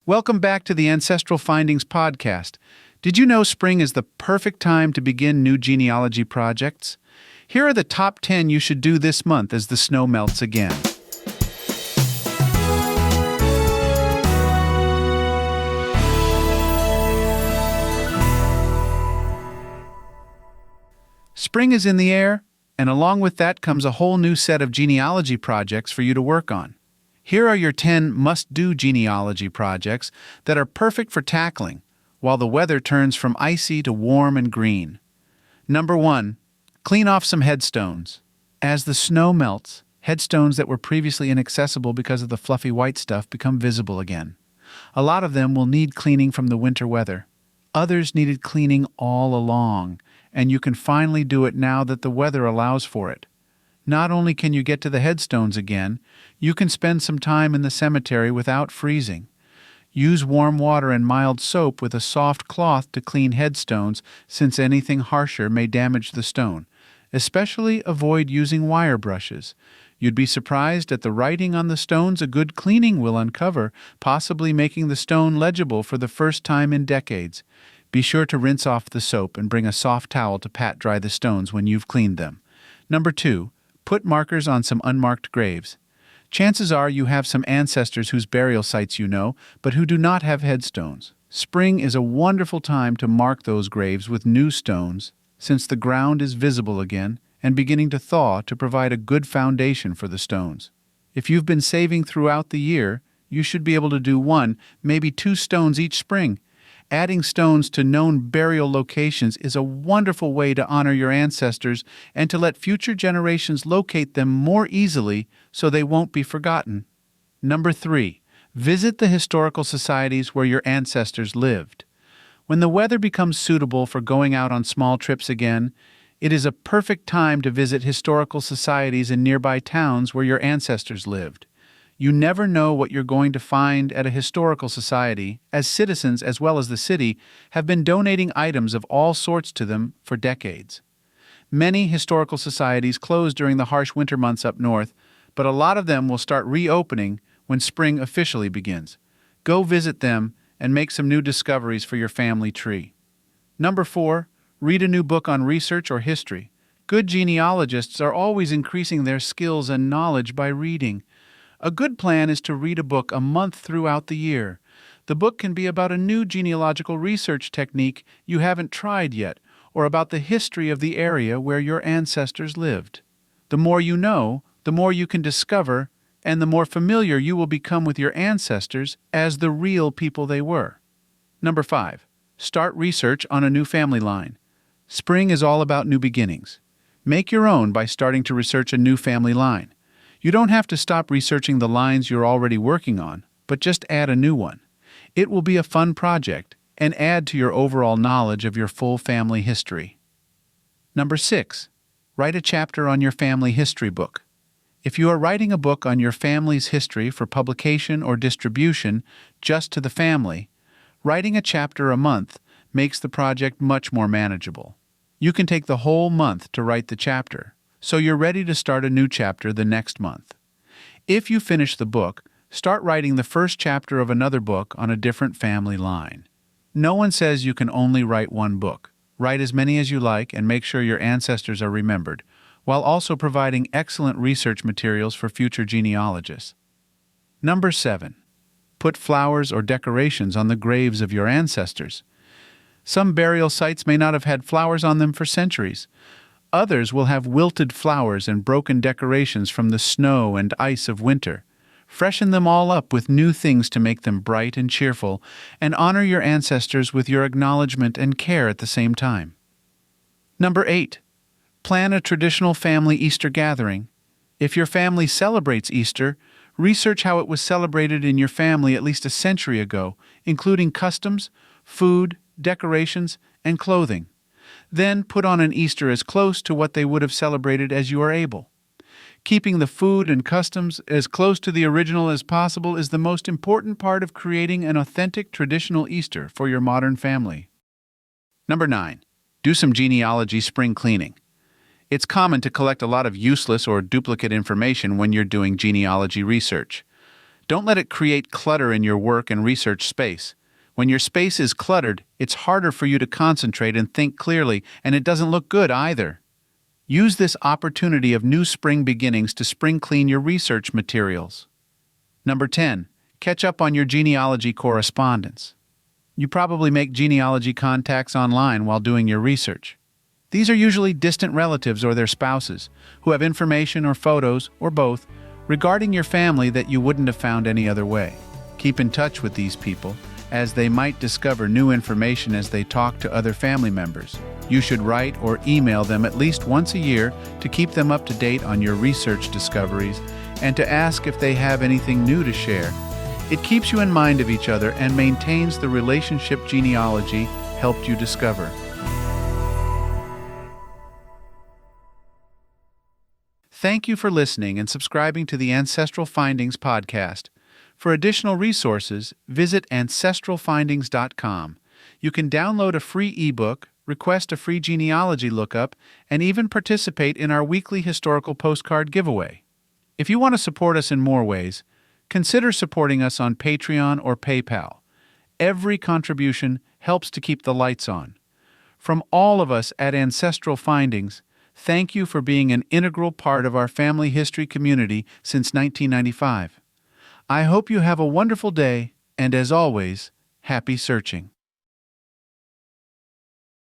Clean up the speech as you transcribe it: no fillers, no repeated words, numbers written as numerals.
Welcome back to the Ancestral Findings podcast. Did you know spring is the perfect time to begin new genealogy projects? Here are the top 10 you should do this month as the snow melts again. Spring is in the air, and along with that comes a whole new set of genealogy projects for you to work on. Here are your 10 must-do genealogy projects that are perfect for tackling while the weather turns from icy to warm and green. Number 1. Clean off some headstones. As the snow melts, headstones that were previously inaccessible because of the fluffy white stuff become visible again. A lot of them will need cleaning from the winter weather. Others needed cleaning all along, and you can finally do it now that the weather allows for it. Not only can you get to the headstones again, you can spend some time in the cemetery without freezing. Use warm water and mild soap with a soft cloth to clean headstones, since anything harsher may damage the stone. Especially avoid using wire brushes. You'd be surprised at the writing on the stones a good cleaning will uncover, possibly making the stone legible for the first time in decades. Be sure to rinse off the soap and bring a soft towel to pat dry the stones when you've cleaned them. Number 2. Put markers on some unmarked graves. Chances are you have some ancestors whose burial sites you know, but who do not have headstones. Spring is a wonderful time to mark those graves with new stones, since the ground is visible again and beginning to thaw to provide a good foundation for the stones. If you've been saving throughout the year, you should be able to do 1, maybe 2 stones each spring. Adding stones to known burial locations is a wonderful way to honor your ancestors and to let future generations locate them more easily so they won't be forgotten. Number 3. Visit the historical societies where your ancestors lived. When the weather becomes suitable for going out on small trips again, it is a perfect time to visit historical societies in nearby towns where your ancestors lived. You never know what you're going to find at a historical society, as citizens as well as the city have been donating items of all sorts to them for decades. Many historical societies close during the harsh winter months up north, but a lot of them will start reopening when spring officially begins. Go visit them and make some new discoveries for your family tree. Number 4. Read a new book on research or history. Good genealogists are always increasing their skills and knowledge by reading. A good plan is to read a book a month throughout the year. The book can be about a new genealogical research technique you haven't tried yet, or about the history of the area where your ancestors lived. The more you know, the more you can discover, and the more familiar you will become with your ancestors as the real people they were. Number 5. Start research on a new family line. Spring is all about new beginnings. Make your own by starting to research a new family line. You don't have to stop researching the lines you're already working on, but just add a new one. It will be a fun project and add to your overall knowledge of your full family history. Number 6. Write a chapter on your family history book. If you are writing a book on your family's history for publication or distribution just to the family, writing a chapter a month makes the project much more manageable. You can take the whole month to write the chapter, so you're ready to start a new chapter the next month. If you finish the book, start writing the first chapter of another book on a different family line. No one says you can only write one book. Write as many as you like and make sure your ancestors are remembered, while also providing excellent research materials for future genealogists. Number 7. Put flowers or decorations on the graves of your ancestors. Some burial sites may not have had flowers on them for centuries. Others will have wilted flowers and broken decorations from the snow and ice of winter. Freshen them all up with new things to make them bright and cheerful, and honor your ancestors with your acknowledgement and care at the same time. Number 8. Plan a traditional family Easter gathering. If your family celebrates Easter, research how it was celebrated in your family at least a century ago, including customs, food, decorations, and clothing. Then put on an Easter as close to what they would have celebrated as you are able. Keeping the food and customs as close to the original as possible is the most important part of creating an authentic traditional Easter for your modern family. Number 9. Do some genealogy spring cleaning. It's common to collect a lot of useless or duplicate information when you're doing genealogy research. Don't let it create clutter in your work and research space. When your space is cluttered, it's harder for you to concentrate and think clearly, and it doesn't look good either. Use this opportunity of new spring beginnings to spring clean your research materials. Number 10. Catch up on your genealogy correspondence. You probably make genealogy contacts online while doing your research. These are usually distant relatives or their spouses, who have information or photos, or both, regarding your family that you wouldn't have found any other way. Keep in touch with these people, as they might discover new information as they talk to other family members. You should write or email them at least once a year to keep them up to date on your research discoveries and to ask if they have anything new to share. It keeps you in mind of each other and maintains the relationship genealogy helped you discover. Thank you for listening and subscribing to the Ancestral Findings podcast. For additional resources, visit ancestralfindings.com. You can download a free ebook, request a free genealogy lookup, and even participate in our weekly historical postcard giveaway. If you want to support us in more ways, consider supporting us on Patreon or PayPal. Every contribution helps to keep the lights on. From all of us at Ancestral Findings, thank you for being an integral part of our family history community since 1995. I hope you have a wonderful day, and as always, happy searching.